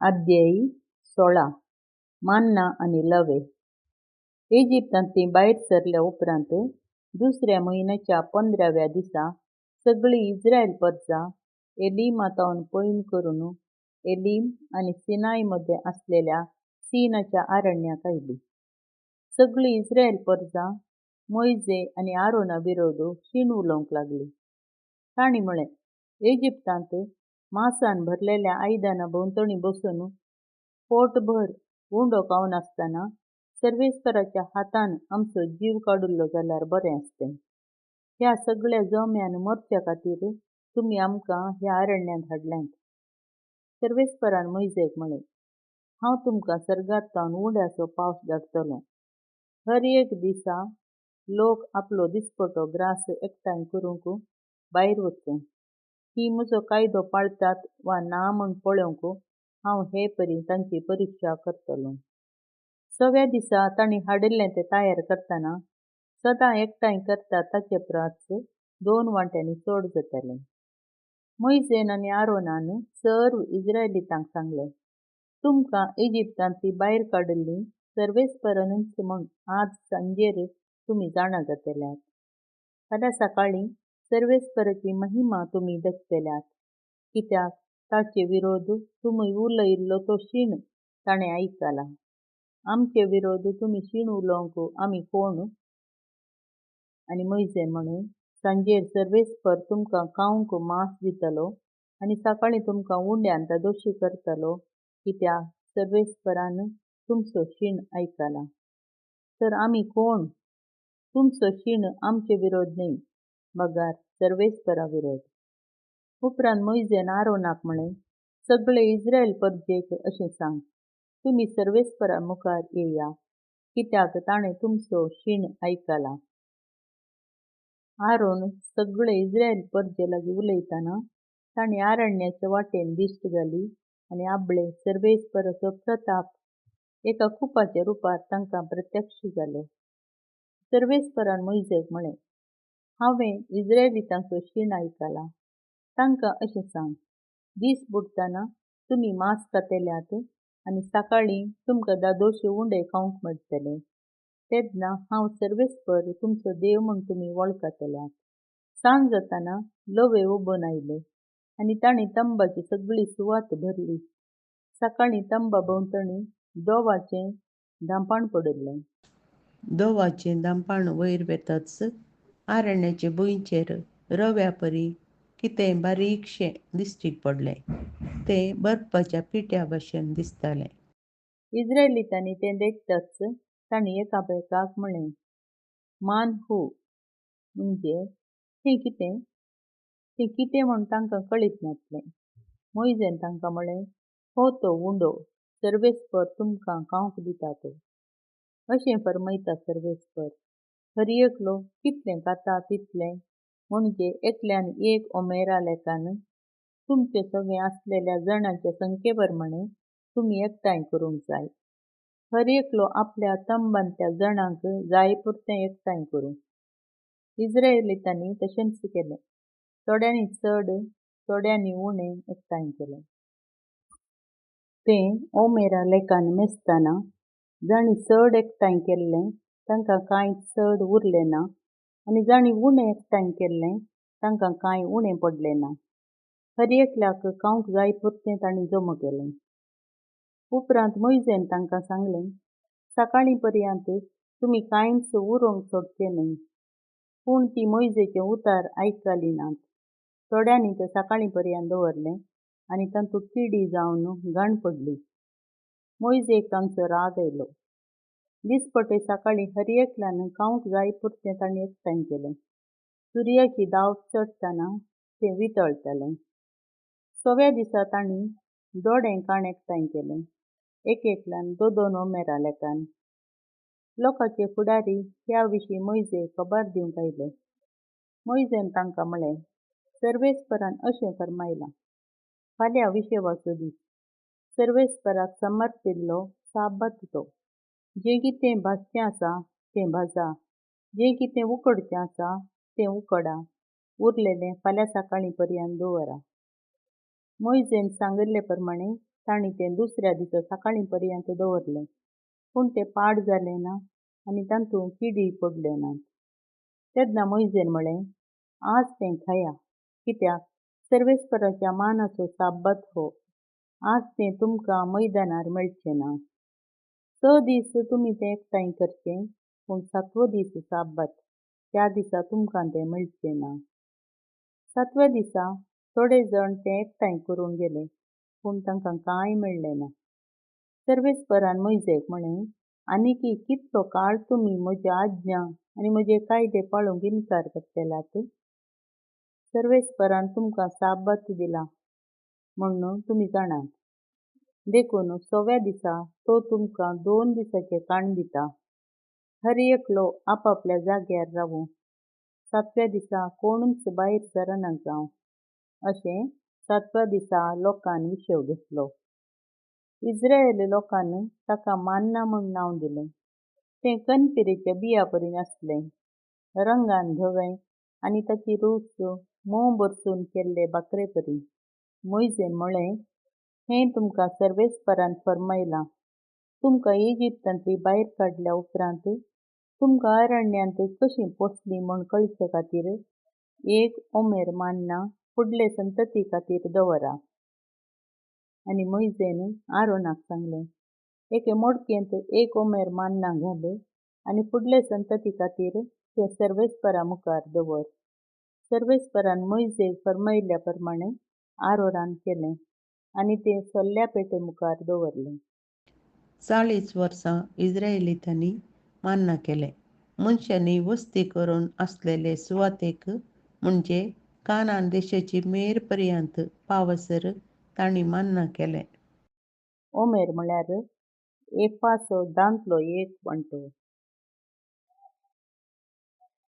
अध्यायी 16 मान्ना आणि लवे. इजिप्तांतली भायर सरल्या उपरांत दुसऱ्या म्हयन्याच्या 15व्या दिसा सगळी इस्रायल परजा एलीमातावन पयण करून एलीम आणि सिनाई मध्ये असलेल्या सीनाच्या अरण्यात आयली. सगळी इस्रायल परजा मोइजे आणि आरोना विरोध शीण उलोवंक लागली. ताणी म्हळें, इजिप्तांत मांसान भरलेल्या आयदनां भोंवतणी बसून पोटभर उंडो खावन आसतना सर्वेस्पराच्या हातान आमचो जीव काडुल्लो जाल्यार बरें आसतें. ह्या सगळ्या जोम्यान मरच्या खातीर तुमी आमकां ह्या अरण्यात हाडल्यांत. सर्वेस्परान मोइजेक म्हळें, हांव तुमकां सर्गांतल्यान उंड्याचो पावस धाडटलों. हर एक दिसा लोक आपलो दिसपटो ग्रास एकठांय करूंक भायर वचूं. ही म्हजो कायदो पाळटात वा ना म्हूण पळोवंक हांव हे परी तांची परिक्षा करतलों. 6व्या दिसा तांणी हाडिल्लें तें तयार करतना सदां एकठांय करतात ताचे प्राच 2 वांट्यांनी चड जातालें. मोइजेन आनी आरोनान सर्व इस्रायलितांक सांगलें, तुमकां इजिप्तांतली भायर काडिल्ली सर्वेस्परानूच म्हूण आज सांजेर तुमी जाणा जातल्यात. फाल्यां सकाळीं सर्वेस्पराची महिमा तुमी देखतल्यात, कित्याक ताचे विरोध तुमी उलयिल्लो तो शीण ताणें आयकला. आमचे विरोध तुमी शीण उलोवंक आमी कोण? आनी मोइजेन म्हणें, सांजेर सर्वेस्पर तुमकां खावंक मांस दितलो आनी सकाळीं तुमकां उंड्यान धादोशी करतलो, कित्याक सर्वेस्परान तुमचो शीण आयकला. तर आमी कोण? तुमचो शीण आमचे विरोध न्हय, बगार सर्वेस्परा विरोध. उपरांत मोइजेन आरोनाक म्हळें, सगळे इस्रायल परजेक अशें सांग, तुमी सर्वेस्परा मुखार येया, कित्याक ताणें तुमचो शीण आयकला. आरोन सगळे इस्रायल परजे लागीं उलयतना ताणें अरण्याच्या वाटेन दिश्ट घाली आनी आपले सर्वेस्पराचो प्रताप एका खुपाच्या रुपार तांकां प्रत्यक्ष जालो. सर्वेस्परान मोइजेक म्हळें, हांवें इस्रायलितांचो शीण आयकला. तांकां अशें सांग, दीस बुडटना तुमी मांस खातल्यात आनी सकाळीं तुमकां धादोशे उंडे खावंक मेळटले. तेन्ना हांव सर्वेस्पर तुमचो देव म्हूण तुमी वळखतल्यात. सांज जातना लवे उबून आयले आनी तांणी तंबाची सगळी सुवात भरली. सकाळीं तंबा भोंवतणी दोवाचें धांपाण पडिल्लें. दोवाचें धांपाण वयर वेतच अरण्याचे भुंयचेर रव्या परी कितें बारीकशें दिश्टीक पडलें. तें बर्फाच्या पिट्या भाशेन दिसतालें. इस्रायलितांनी तें देखतच तांणी एकामेकाक म्हळें, मानहू म्हणजे हें कितें? तें कितें म्हूण तांकां कळीत नासलें. मोइजेन तांकां म्हळें, हो तो उंडो सर्वेस्पर तुमकां खावंक दिता तो. अशें फर्मयता सर्वेस्पर, हर एकलो कितलें खाता तितलें, म्हणजे एकल्यान 1 ओमेरा लेखान तुमचे सगळे आसलेल्या जणांच्या संख्ये प्रमाणे तुमी एकठांय करूंक जाय. हर एकलो आपल्या तंबांतल्या जणांक जाय पुरतें एकठांय करूं. इस्रायलितांनी तशेंच केलें. थोड्यांनी चड, थोड्यांनी उणें एकठांय केलें. तें ओमेरा लेखान मेजतना जाणी चड एकठांय केल्लें तांकां कांय चड उरलें ना आनी जाणी उणें एकठांय केल्लें तांकां कांय उणें पडलें ना. हर एकल्याक खावंक जाय पुरतें तांणी जमा केलें. उपरांत मोइजेन तांकां सांगलें, सकाळीं पर्यंत तुमी कांयच उरोवंक सोडचें न्हय. पूण ती मोइजेचे उतार आयकली नात. थोड्यांनी तें सकाळीं पर्यंत दवरलें आनी तातूंत किडी जावन घाण पडली. मोइजेक तांचो राग आयलो. दिसपटे सकाळीं हर एकल्यान खावंक जाय पुरतें तांणी एकठांय केलें. सुर्याची दाव चडटना तें वितळटलें. 6व्या दिसा तांणी दोडें काण एकठांय केलें, एकेकल्यान 2-2 ओमेरा लेखान. लोकांचे फुडारी ह्या विशीं मोइजेक खबर दिवंक आयले. मोइजेन तांकां म्हळें, सर्वेस्परान अशें फर्मायलां, फाल्यां विशेवाचो दीस. सर्वेस्पराक समर्पिल्लो साबत तो. जें कितें भाजचें आसा तें भाजा, जें कितें उकडचें आसा तें उकडा, उरलेलें फाल्यां सकाळीं पर्यंत दवरा. मोइजेन सांगिल्ले प्रमाणें तांणी तें दुसऱ्या दिसा सकाळीं पर्यंत दवरलें, पूण तें पाड जालें ना आनी तातूंत किडीय पडल्यो नात. तेन्ना मोइजेन म्हळें, आज तें खाया, कित्याक सर्वेस्पराच्या मानाचो साब्बात हो. आज तें तुमकां मैदानार मेळचें ना. 6 दीस तुमी तें एकठांय करचें, पूण 7वो दीस साब्बात, त्या दिसा तुमकां तें मेळचें ना. 7व्या दिसा थोडे जण तें एकठांय करूंक गेले, पूण तांकां कांय मेळ्ळें ना. सर्वेस्परान मोइजेक म्हळें, आनीकय कितलो काळ तुमी म्हज्यो आज्ञा आनी म्हजे कायदे पाळूंक इन्कार करतल्यात? सर्वेस्परान तुमकां साब्बात दिला म्हूण तुमी जाणात. देखून 6व्या दिसा तो तुमकां 2 दिसाचें काण दिता. हर एकलो आपापल्या जाग्यार रावूं. 7व्या दिसा कोणूच भायर सरना जावं. अशें 7व्या दिसा लोकान विशव घेतलो. इस्रायेल लोकान ताका मान्ना म्हूण नांव दिलें. तें कणकिरेच्या बियांपरी आसलें, रंगान धवें आनी ताची रूच मोव भरसून केल्ले बाकरेपरी. मोइजेन म्हळें, हें तुमकां सर्वेस्परान फर्मायलां. तुमकां इजिप्तांतली भायर काडल्या उपरांत तुमकां अरण्यांत कशीं पोसलीं म्हूण कळचे खातीर 1 ओमेर मान्ना फुडले संतती खातीर दवरा. आनी मोइजेन आरोनाक सांगलें, एके मडकेंत 1 ओमेर मान्ना घाल आनी फुडले संतती खातीर तें सर्वेस्परा मुखार दवर. सर्वेस्परान मोइजेक फर्मायिल्ल्या प्रमाणें आरोनान केलें आनी तें सल्ल्या पेटे मुखार दवरलें. 40 वर्सां इस्रायेलींनी मान्ना केलें. मनशांनी वस्ती करून आसलेले सुवातेक म्हणजे कानान देशाची मेर पर्यंत पावसर तांणी मान्ना केलें. ओमेर म्हळ्यार एपाचो दांतलो 1 वंटो.